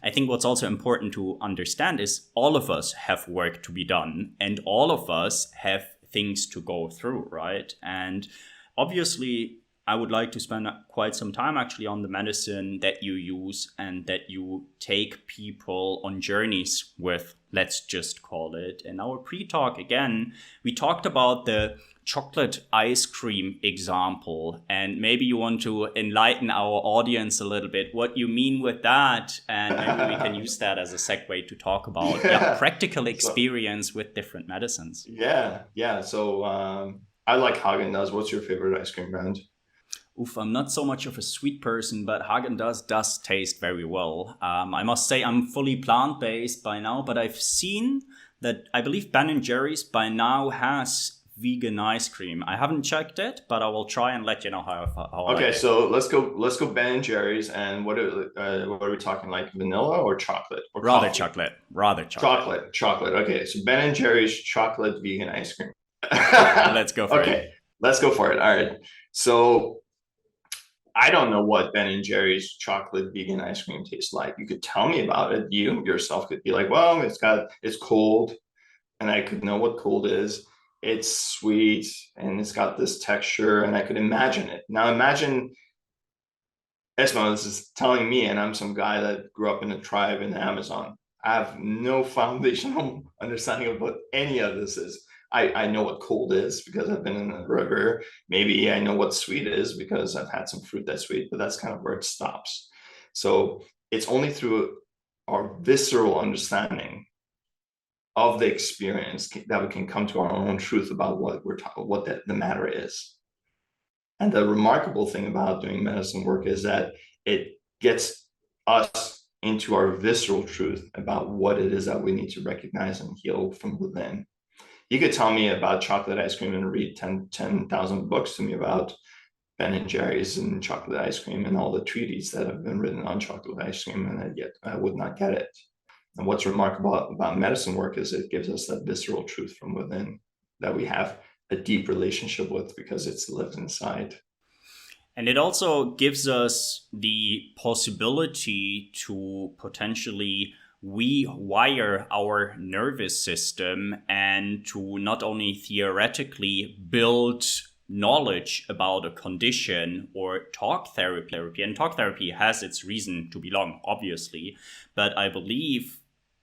I think what's also important to understand is all of us have work to be done and all of us have things to go through, right? And obviously, I would like to spend quite some time actually on the medicine that you use and that you take people on journeys with, let's just call it. In our pre-talk, again, we talked about the chocolate ice cream example, and maybe you want to enlighten our audience a little bit what you mean with that, and maybe we can use that as a segue to talk about practical So experience with different medicines. yeah. So I like Haagen-Dazs. What's your favorite ice cream brand? Oof, I'm not so much of a sweet person, but Haagen-Dazs does taste very well. I must say I'm fully plant-based by now, but I've seen that I believe Ben& Jerry's by now has vegan ice cream. I haven't checked it, but I will try and let you know how I like Okay, it. so let's go Ben and Jerry's, and what are we talking, like vanilla or chocolate or Rather coffee? chocolate, rather chocolate. Chocolate. Okay, so Ben and Jerry's chocolate vegan ice cream. Let's go for it. Okay, let's go for it. All right. So I don't know what Ben and Jerry's chocolate vegan ice cream tastes like. You could tell me about it. You yourself could be like, well, it's cold, and I could know what cold is. It's sweet and it's got this texture, and I could imagine it. Now imagine Esmo, this is telling me, and I'm some guy that grew up in a tribe in the Amazon. I have no foundational understanding of what any of this is. I know what cold is because I've been in the river. Maybe I know what sweet is because I've had some fruit that's sweet, but that's kind of where it stops. So it's only through our visceral understanding of the experience that we can come to our own truth about what we're what the matter is. And the remarkable thing about doing medicine work is that it gets us into our visceral truth about what it is that we need to recognize and heal from within. You could tell me about chocolate ice cream and read 10,000 books to me about Ben and Jerry's and chocolate ice cream and all the treaties that have been written on chocolate ice cream, and yet I would not get it. And what's remarkable about medicine work is it gives us that visceral truth from within that we have a deep relationship with because it's lived inside. And it also gives us the possibility to potentially rewire our nervous system and to not only theoretically build knowledge about a condition or talk therapy. And talk therapy has its reason to belong, obviously. But I believe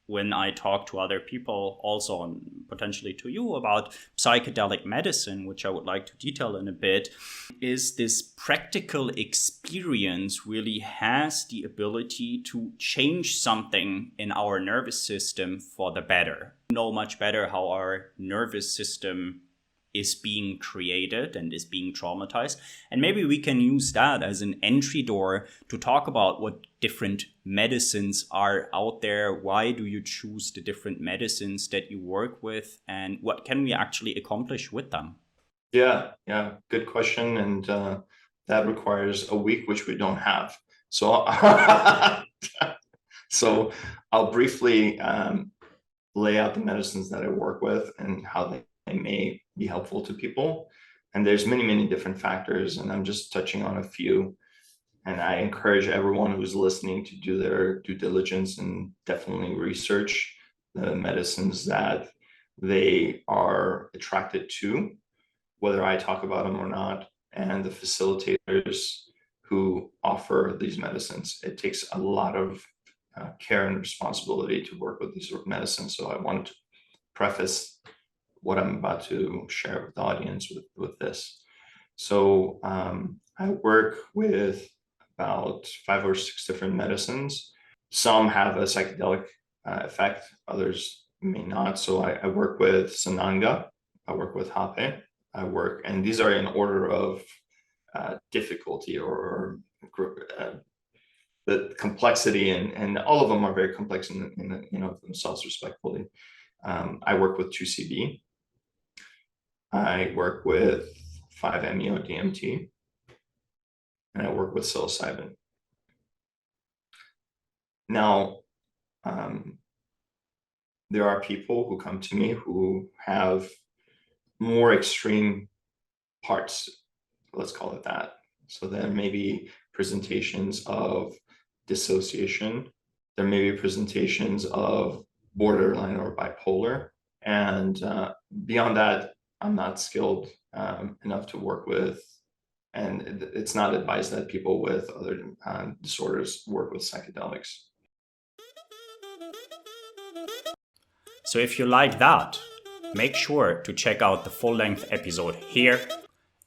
when I talk to other people, also and potentially to you, about psychedelic medicine, which I would like to detail in a bit, is this practical experience really has the ability to change something in our nervous system for the better. We know much better how our nervous system is being created and is being traumatized. And maybe we can use that as an entry door to talk about what different medicines are out there. Why do you choose the different medicines that you work with? And what can we actually accomplish with them? Yeah, good question. And that requires a week, which we don't have. So, so I'll briefly lay out the medicines that I work with and how they may be helpful to people. And there's many different factors, and I'm just touching on a few. And I encourage everyone who's listening to do their due diligence and definitely research the medicines that they are attracted to, whether I talk about them or not, and the facilitators who offer these medicines. It takes a lot of care and responsibility to work with these medicines. So I want to preface what I'm about to share with the audience with this. So I work with about 5 or 6 different medicines. Some have a psychedelic effect, others may not. So I work with Sananga, I work with Hape, and these are in order of difficulty or uh, the complexity, and all of them are very complex in of themselves, respectfully. I work with 2CB. I work with 5-MeO DMT, and I work with psilocybin. Now, um, there are people who come to me who have more extreme parts, let's call it that. So there may be presentations of dissociation, there may be presentations of borderline or bipolar. And beyond that, I'm not skilled enough to work with, and it's not advised that people with other disorders work with psychedelics. So if you like that, make sure to check out the full-length episode here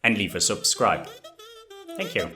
and leave a subscribe. Thank you.